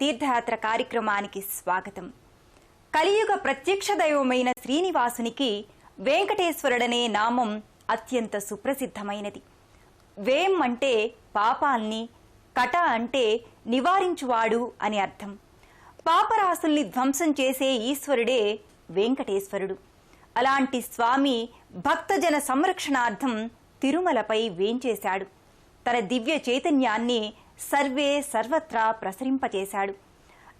తీర్థయాత్ర కార్యక్రమానికి స్వాగతం. కలియుగ ప్రత్యక్ష దైవమైన శ్రీనివాసునికి వెంకటేశ్వరుడనే నామం అత్యంత సుప్రసిద్ధమైనది. వేం అంటే పాపాల్ని, కట అంటే నివారించువాడు అని అర్థం. పాపరాశుల్ని ధ్వంసం చేసే ఈశ్వరుడే వెంకటేశ్వరుడు. అలాంటి స్వామి భక్తజన సంరక్షణార్థం తిరుమలపై వేంచేశాడు. తన దివ్య చైతన్యాన్ని సర్వత్రా ప్రసరింపచేశాడు.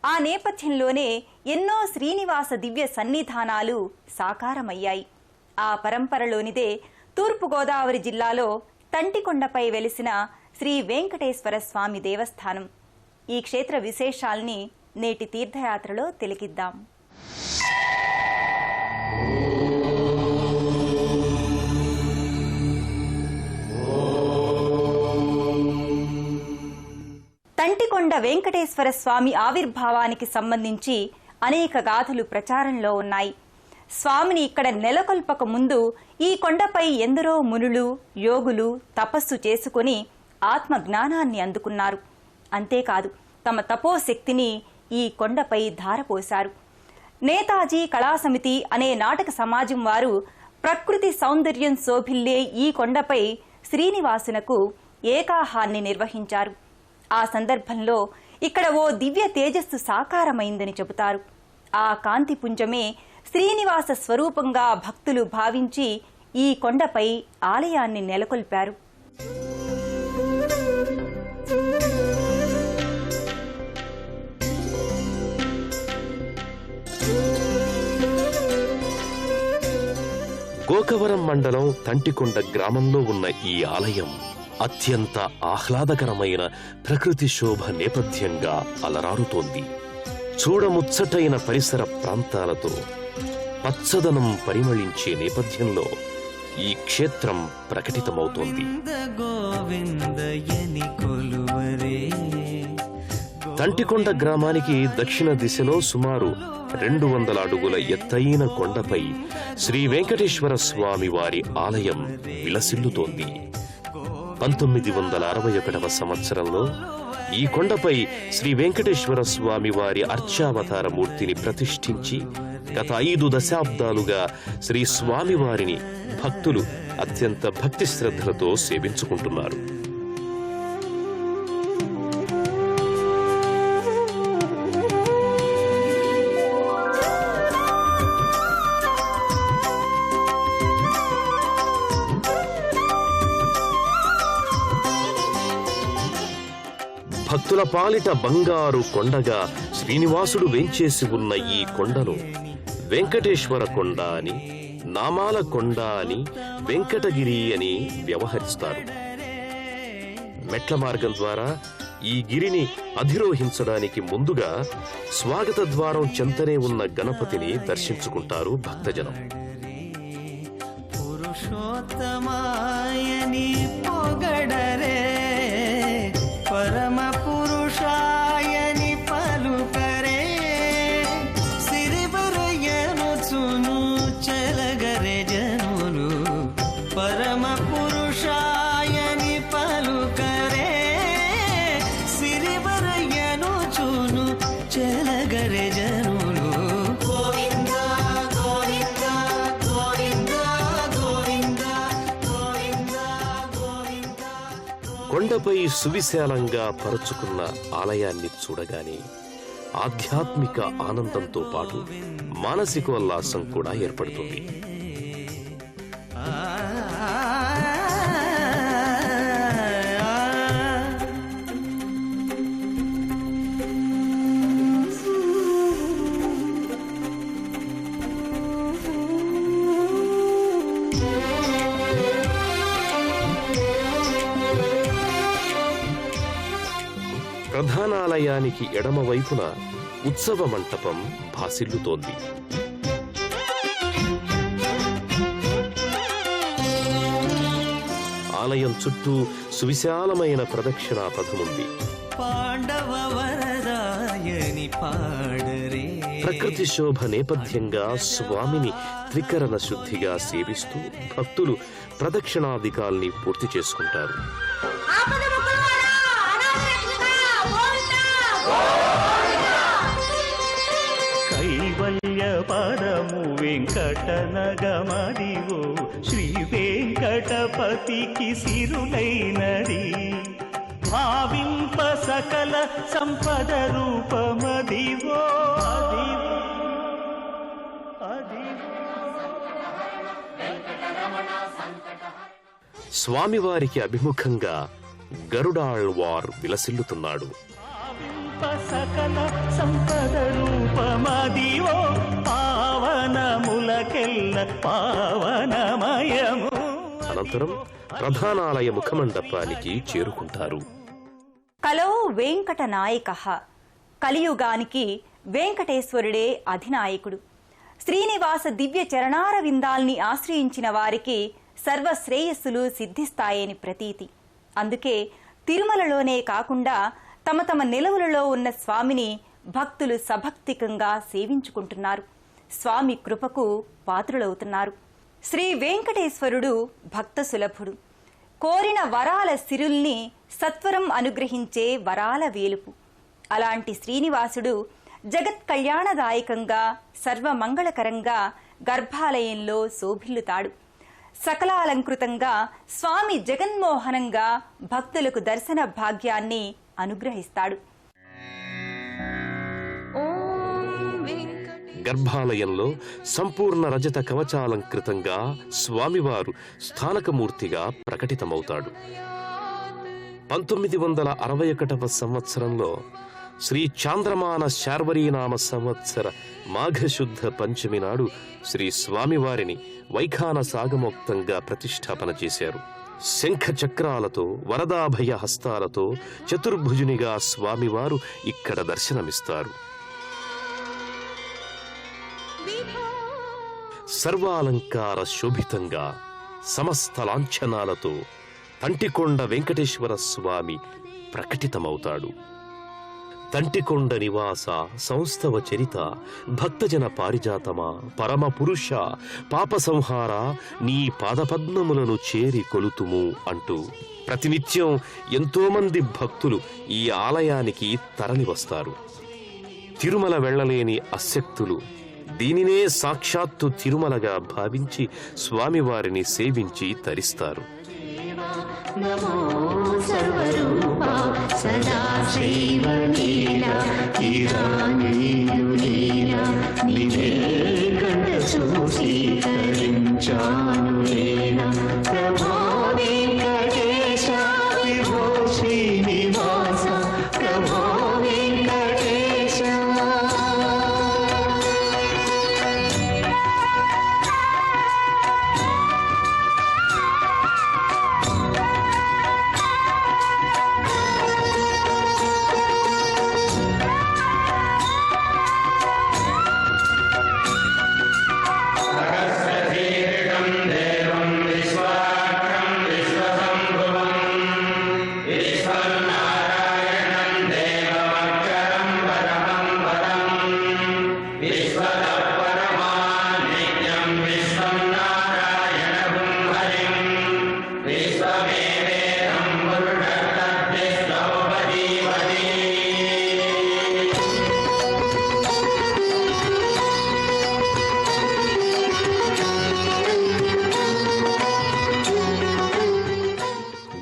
ఆ నేపథ్యంలోనే ఎన్నో శ్రీనివాస దివ్య సన్నిధానాలు సాకారమయ్యాయి. ఆ పరంపరలోనిదే తూర్పుగోదావరి జిల్లాలో తంటికొండపై వెలిసిన శ్రీ వెంకటేశ్వర స్వామి దేవస్థానం. ఈ క్షేత్ర విశేషాల్ని నేటి తీర్థయాత్రలో తిలకిద్దాం. తంటికొండ వెంకటేశ్వర స్వామి ఆవిర్భావానికి సంబంధించి అనేక గాథలు ప్రచారంలో ఉన్నాయి. స్వామిని ఇక్కడ నెలకొల్పక ముందు ఈ కొండపై ఎందరో మునులు, యోగులు తపస్సు చేసుకుని ఆత్మ జ్ఞానాన్ని అందుకున్నారు. అంతేకాదు, తమ తపోశక్తిని ఈ కొండపై ధారపోశారు. నేతాజీ కళాసమితి అనే నాటక సమాజం వారు ప్రకృతి సౌందర్యం శోభిల్లే ఈ కొండపై శ్రీనివాసునకు ఏకాహాన్ని నిర్వహించారు. ఆ సందర్భంలో ఇక్కడ ఓ దివ్య తేజస్సు సాకారమైందని చెబుతారు. ఆ కాంతి పుంజమే శ్రీనివాస స్వరూపంగా భక్తులు భావించి ఈ కొండపై ఆలయాన్ని నెలకొల్పారు. గోకవరం మండలం తంటికొండ గ్రామంలో ఉన్న ఈ ఆలయం అత్యంత ఆహ్లాదకరమైన ప్రకృతి శోభ నేపథ్యంగా అలరారుతోంది. చూడముచ్చటైన పరిసర ప్రాంతాలతో పచ్చదనం పరిమళించే నేపథ్యంలో ఈ క్షేత్రం ప్రకటితమవుతోంది. తంటికొండ గ్రామానికి దక్షిణ దిశలో సుమారు 200 అడుగుల ఎత్తైన కొండపై శ్రీ వెంకటేశ్వర స్వామి వారి ఆలయం విలసిల్లుతోంది. 1961వ సంవత్సరంలో ఈ కొండపై శ్రీ వెంకటేశ్వర స్వామి వారి అర్చావతార మూర్తిని ప్రతిష్ఠించి గత 5 దశాబ్దాలుగా శ్రీ స్వామివారిని భక్తులు అత్యంత భక్తి శ్రద్ధలతో సేవించుకుంటున్నారు. భక్తుల పాలిట బంగారు కొండగా శ్రీనివాసుడు వేంచేసి ఉన్న ఈ కొండలో వెంకటేశ్వర కొండ అని, నామాల కొండ అని, వెంకటగిరి అని వ్యవహరిస్తారు. మెట్ల మార్గం ద్వారా ఈ గిరిని అధిరోహించడానికి ముందుగా స్వాగత ద్వారం చెంతనే ఉన్న గణపతిని దర్శించుకుంటారు భక్తజనం. పురుషోత్తమాయని పొగడరే, పరమ పురుషాయని పలుకరే, సిరివరయనుచును చెలగరే జనులు. పరమ పురుషాయని పలుకరే, సిరివరయనుచును చెలగరే జనులు. కొండపై సువిశాలంగా పరుచుకున్న ఆలయాన్ని చూడగానే ఆధ్యాత్మిక ఆనందంతో పాటు మానసికోల్లాసం కూడా ఏర్పడుతుంది. ప్రధానాలయానికి ఎడమవైపున ఉత్సవ మంటపం భాసిల్లుతోంది. ఆలయం చుట్టూ సువిశాలమైన ప్రదక్షిణా పథముంది. పాండవ వరదాయని పాడరే. ప్రకృతి శోభ నేపథ్యంగా స్వామిని త్రికరణ శుద్ధిగా సేవిస్తూ భక్తులు ప్రదక్షిణాధికాల్ని పూర్తి చేసుకుంటారు. ఆపద కైవల్య పదము వెంకటనగమదివో శ్రీ వెంకటపతికి సిరులైనది భావింప సకల సంపద రూపమదివో అదివో అదివో. స్వామివారికి అభిముఖంగా గరుడాళ్వార్ విలసిల్లుతున్నాడు. సకల సంపద రూపమదివో పావనములకెల్ల పావనమయము. అనంతరం ప్రధానాలయ ముఖమండపానికి చేరుకుంటారు. కలో వెంకట నాయకః. కలియుగానికి వెంకటేశ్వరుడే అధినాయకుడు. శ్రీనివాస దివ్య చరణార విందాల్ని ఆశ్రయించిన వారికి సర్వశ్రేయస్సులు సిద్ధిస్తాయని ప్రతీతి. అందుకే తిరుమలలోనే కాకుండా తమ తమ నిలవులలో ఉన్న స్వామిని భక్తులు సభక్తికంగా సేవించుకుంటున్నారు. స్వామి కృపకు పాత్రులవుతున్నారు. శ్రీ వెంకటేశ్వరుడు భక్త సులభుడు. కోరిన వరాల సిరుల్ని సత్వరం అనుగ్రహించే వరాల వేలుపు. అలాంటి శ్రీనివాసుడు జగత్ కళ్యాణదాయకంగా సర్వమంగళకరంగా గర్భాలయంలో శోభిల్లుతాడు. సకలాలంకృతంగా స్వామి జగన్మోహనంగా భక్తులకు దర్శన భాగ్యాన్ని అనుగ్రహిస్తాడు. గర్భాలయంలో సంపూర్ణ రజత కవచాలంకృతంగా స్వామివారు స్థానకమూర్తిగా ప్రకటితమవుతాడు. 1961వ సంవత్సరంలో శ్రీ చాంద్రమాన శార్వరీనామ సంవత్సర మాఘశుద్ధ పంచమి నాడు శ్రీ స్వామివారిని వైఖాన సాగమోక్తంగా ప్రతిష్టాపన చేశారు. శంఖ చక్రాలతో వరదాభయ హస్తాలతో చతుర్భుజునిగా స్వామివారు ఇక్కడ దర్శనమిస్తారు. సర్వాలంకార శోభితంగా సమస్త లాంఛనాలతో తంటికొండ వెంకటేశ్వర స్వామి ప్రకటితమవుతాడు. తంటికొండ నివాస సంస్థవ చరిత భక్తజన పారిజాతమా పరమ పురుష పాప సంహార నీ పాదపద్మములను చేరి కొలుతుము అంటూ ప్రతినిత్యం ఎంతోమంది భక్తులు ఈ ఆలయానికి తరలివస్తారు. తిరుమల వెళ్లలేని అశక్తులు దీనినే సాక్షాత్తు తిరుమలగా భావించి స్వామివారిని సేవించి తరిస్తారు. నమో సర్వరూపా సదాశివ లీలా కిరాణీయులీలా నినే కండ చూసి తరించాను లీలా ప్రభో వెంకటేశ విభో శ్రీనివాస ప్రభో వెంకటేశ.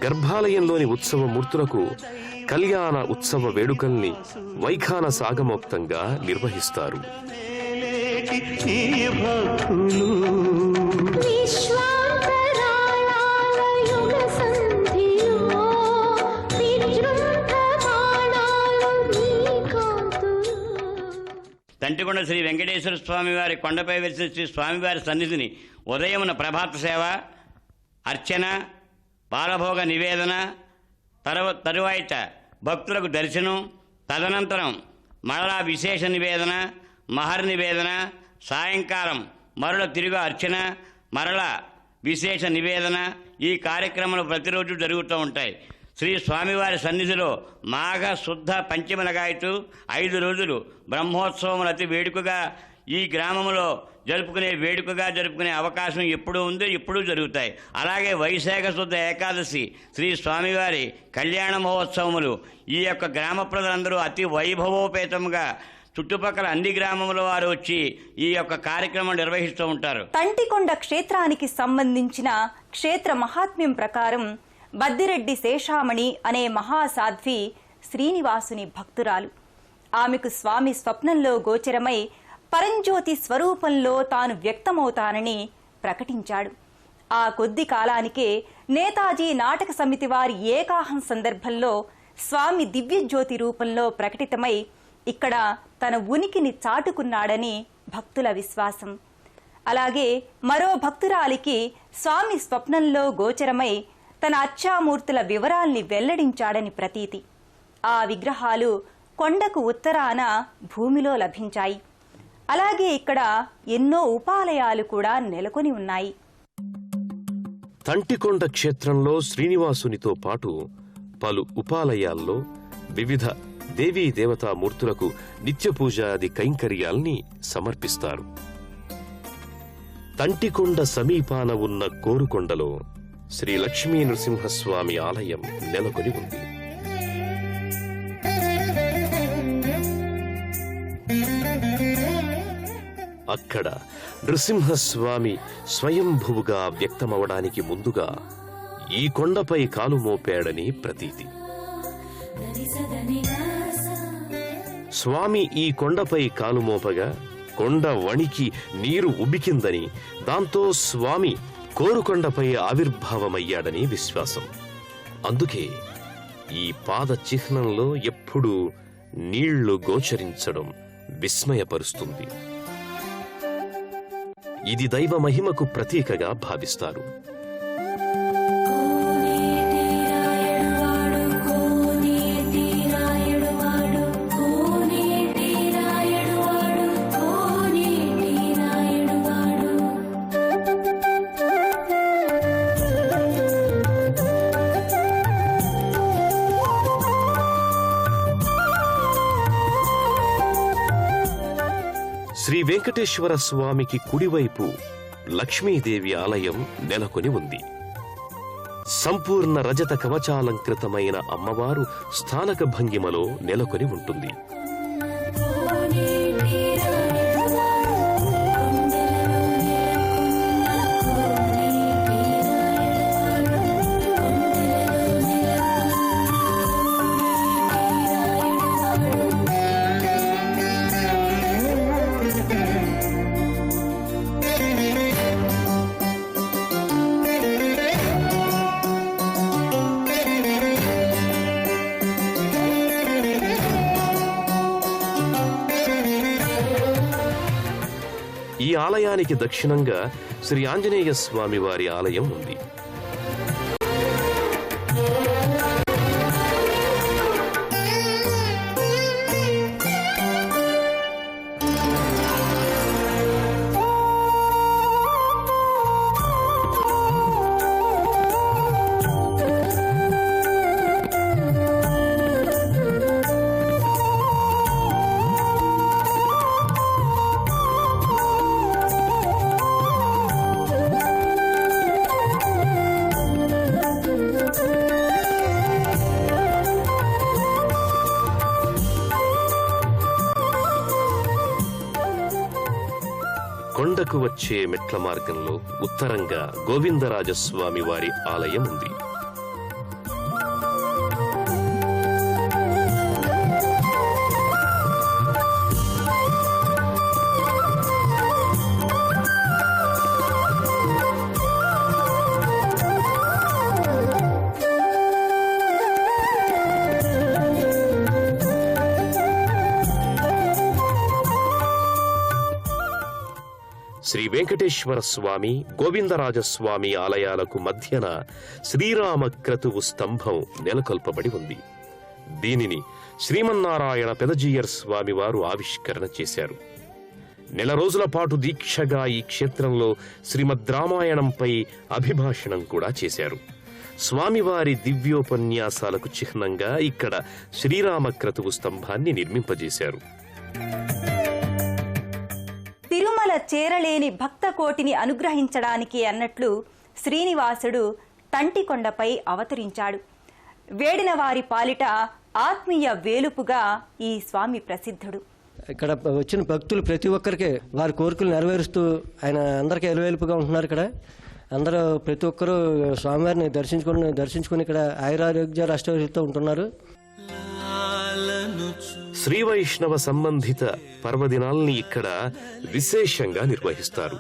గర్భాలయంలోని ఉత్సవ మూర్తులకు కళ్యాణ ఉత్సవ వేడుకల్ని వైఖాన సాగమోక్తంగా నిర్వహిస్తారు. తంటికొండ శ్రీ వెంకటేశ్వర స్వామి వారి కొండపై వెలిసిన శ్రీ స్వామివారి సన్నిధిని ఉదయమున ప్రభాత సేవ, అర్చన, బాలభోగ నివేదన, తరువాత భక్తులకు దర్శనం, తదనంతరం మరలా విశేష నివేదన, మహర్ నివేదన, సాయంకాలం మరల తిరుగు అర్చన, మరల విశేష నివేదన, ఈ కార్యక్రమాలు ప్రతిరోజు జరుగుతూ ఉంటాయి. శ్రీ స్వామివారి సన్నిధిలో మాఘ శుద్ధ పంచమి లగాయతు 5 రోజులు బ్రహ్మోత్సవములు అతి వేడుకగా ఈ గ్రామంలో జరుపుకునే అవకాశం ఎప్పుడూ ఉంది, ఇప్పుడు జరుగుతాయి. అలాగే వైశాఖ శుద్ధ ఏకాదశి శ్రీ స్వామివారి కళ్యాణ మహోత్సవములు ఈ యొక్క గ్రామ ప్రజలందరూ అతి వైభవోపేతంగా చుట్టుపక్కల అన్ని గ్రామముల వారు వచ్చి ఈ యొక్క కార్యక్రమం నిర్వహిస్తూ ఉంటారు. తంటికొండ క్షేత్రానికి సంబంధించిన క్షేత్ర మహాత్మ్యం ప్రకారం బద్దిరెడ్డి శేషామణి అనే మహాసాధ్వి శ్రీనివాసుని భక్తురాలు. ఆమెకు స్వామి స్వప్నంలో గోచరమై పరంజ్యోతి స్వరూపంలో తాను వ్యక్తమవుతానని ప్రకటించాడు. ఆ కొద్ది కాలానికే నేతాజీ నాటక సమితి వారి ఏకాహం సందర్భంలో స్వామి దివ్యజ్యోతి రూపంలో ప్రకటితమై ఇక్కడ తన ఉనికిని చాటుకున్నాడని భక్తుల విశ్వాసం. అలాగే మరో భక్తురాలికి స్వామి స్వప్నంలో గోచరమై తన అర్చామూర్తుల వివరాల్ని వెల్లడించాడని ప్రతీతి. ఆ విగ్రహాలు కొండకు ఉత్తరాన భూమిలో లభించాయి. అలాగే ఇక్కడ ఎన్నో ఉపాలయాలు కూడా నెలకొని ఉన్నాయి. తంటికొండ క్షేత్రంలో శ్రీనివాసునితో పాటు పలు ఉపాలయాల్లో వివిధ దేవీ దేవతామూర్తులకు నిత్య పూజాది కైంకర్యాల్ని సమర్పిస్తారు. తంటికొండ సమీపాన ఉన్న కోరుకొండలో శ్రీ లక్ష్మీ నృసింహస్వామి ఆలయం నెలకొని ఉంది. అక్కడ నృసింహస్వామి స్వయంభువుగా వ్యక్తమవడానికి ముందుగా ఈ కొండపై కాలు మోపాడని ప్రతీతి. స్వామి ఈ కొండపై కాలు మోపగా కొండ వణికి నీరు ఉబికిందని, దాంతో స్వామి కోరుకొండపై ఆవిర్భావమయ్యాడని విశ్వాసం. అందుకే ఈ పాద చిహ్నంలో ఎప్పుడూ నీళ్లు గోచరించడం విస్మయపరుస్తుంది. ఇది దైవ మహిమకు ప్రతీకగా భావిస్తారు. శ్రీ వెంకటేశ్వర స్వామికి కుడివైపు లక్ష్మీదేవి ఆలయం నెలకొని ఉంది. సంపూర్ణ రజత కవచాలంకృతమైన అమ్మవారు స్థానక భంగిమలో నెలకొని ఉంటుంది. ఈ ఆలయానికి దక్షిణంగా శ్రీ ఆంజనేయ స్వామి వారి ఆలయం ఉంది. కొండకు వచ్చే మెట్ల మార్గంలో ఉత్తరంగా గోవిందరాజస్వామి వారి ఆలయం ఉంది. శ్రీ వెంకటేశ్వర స్వామి, గోవిందరాజస్వామి ఆలయాలకు మధ్యన శ్రీరామ క్రతువు స్తంభం నెలకొల్పబడి ఉంది. దీనిని శ్రీమన్నారాయణ పెదజీయర్ స్వామి వారు ఆవిష్కరణ చేశారు. నెల రోజుల పాటు దీక్షగా ఈ క్షేత్రంలో శ్రీమద్ రామాయణంపై అభిభాషణం కూడా చేశారు. స్వామివారి దివ్యోపన్యాసాలకు చిహ్నంగా ఇక్కడ శ్రీరామ క్రతువు స్తంభాన్ని నిర్మింపజేశారు. తిరుమల చేరలేని భక్త కోటిని అనుగ్రహించడానికి అన్నట్లు శ్రీనివాసుడు తంటికొండపై అవతరించాడు. వేడిన వారి పాలిట ఆత్మీయ వేలుపుగా ఈ స్వామి ప్రసిద్ధుడు. ఇక్కడ వచ్చిన భక్తులు ప్రతి ఒక్కరికి వారి కోరికలు నెరవేరుస్తూ ఆయన అందరికీ ఎలువెలుపుగా ఉంటున్నారు. ఇక్కడ అందరూ ప్రతి ఒక్కరూ స్వామివారిని దర్శించుకుని ఇక్కడ ఆయురారోగ్యాలు అష్టైశ్వర్యాలతో ఉంటున్నారు. శ్రీ వైష్ణవ సంబంధిత పర్వదినాల్ని ఇక్కడ విశేషంగా నిర్వహిస్తారు.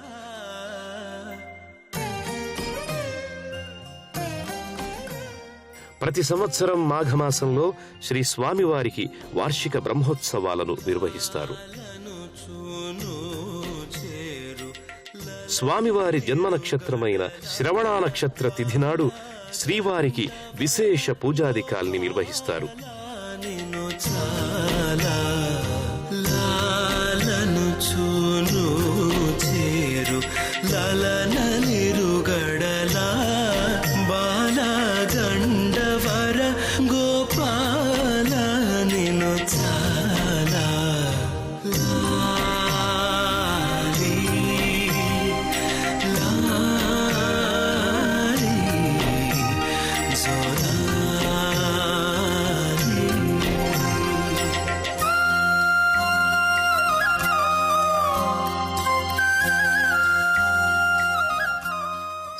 ప్రతి సంవత్సరం మాఘమాసంలో శ్రీ స్వామివారికి వార్షిక బ్రహ్మోత్సవాలను నిర్వహిస్తారు. స్వామివారి జన్మ నక్షత్రమైన శ్రవణ నక్షత్ర తిథి నాడు శ్రీవారికి విశేష పూజాధికాల్ని నిర్వహిస్తారు.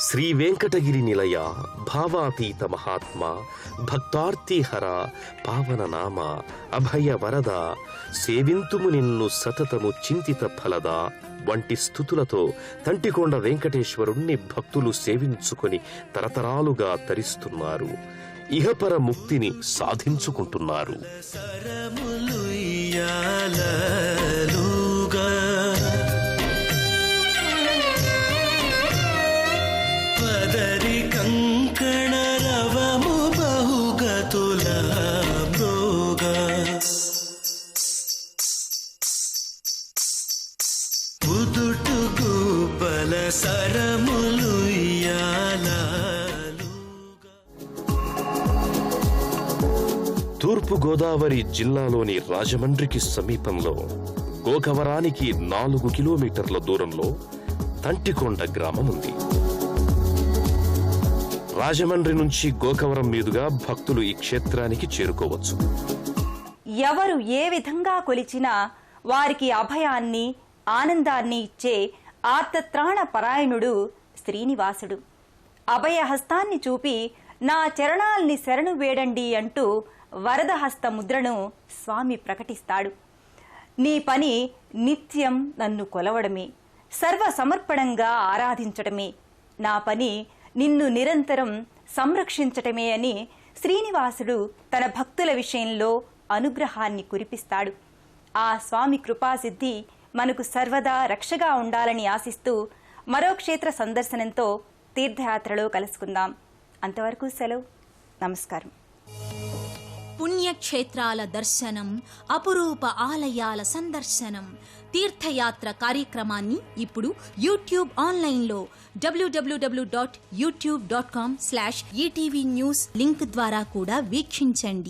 శ్రీ వెంకటగిరి నిలయ భావాతీత మహాత్మ భక్తార్తిహర పావన నామ అభయ వరద సేవింతుము నిన్ను సతతము చింతిత ఫలద వంటి స్థుతులతో తంటికొండ వెంకటేశ్వరుణ్ణి భక్తులు సేవించుకొని తరతరాలుగా తరిస్తున్నారు. ఇహపర ముక్తిని సాధించుకుంటున్నారు. కంకణ రవము బహుగతుల మృగ ఉదుటు గుబ్బల సరములు తూర్పు గోదావరి జిల్లాలోని రాజమండ్రికి సమీపంలో గోకవరానికి 4 కిలోమీటర్ల దూరంలో తంటికొండ గ్రామం ఉంది. రాజమండ్రి నుంచి గోకవరం మీదుగా భక్తులు ఈ క్షేత్రానికి చేరుకోవచ్చు. ఎవరు ఏ విధంగా కొలిచినా వారికి అభయాన్ని ఆనందాన్ని ఇచ్చే ఆర్తత్రాణ పరాయణుడు శ్రీనివాసుడు. అభయహస్తాన్ని చూపి నా చరణాల్ని శరణు వేడండి అంటూ వరదహస్త ముద్రను స్వామి ప్రకటిస్తాడు. నీ పని నిత్యం నన్ను కొలవడమే, సర్వ సమర్పణంగా ఆరాధించడమే, నా పని నిన్ను నిరంతరం సంరక్షించటమే అని శ్రీనివాసుడు తన భక్తుల విషయంలో అనుగ్రహాన్ని కురిపిస్తాడు. ఆ స్వామి కృపాసిద్ధి మనకు సర్వదా రక్షగా ఉండాలని ఆశిస్తూ మరో క్షేత్ర సందర్శనంతో తీర్థయాత్రలో కలుసుకుందాం. అంతవరకు సెలవు. నమస్కారం. పుణ్యక్షేత్రాల దర్శనం, అపురూప ఆలయాల సందర్శనం, తీర్థయాత్ర కార్యక్రమాన్ని ఇప్పుడు యూట్యూబ్ ఆన్లైన్లో www.youtube.com/ETV News లింక్ ద్వారా కూడా వీక్షించండి.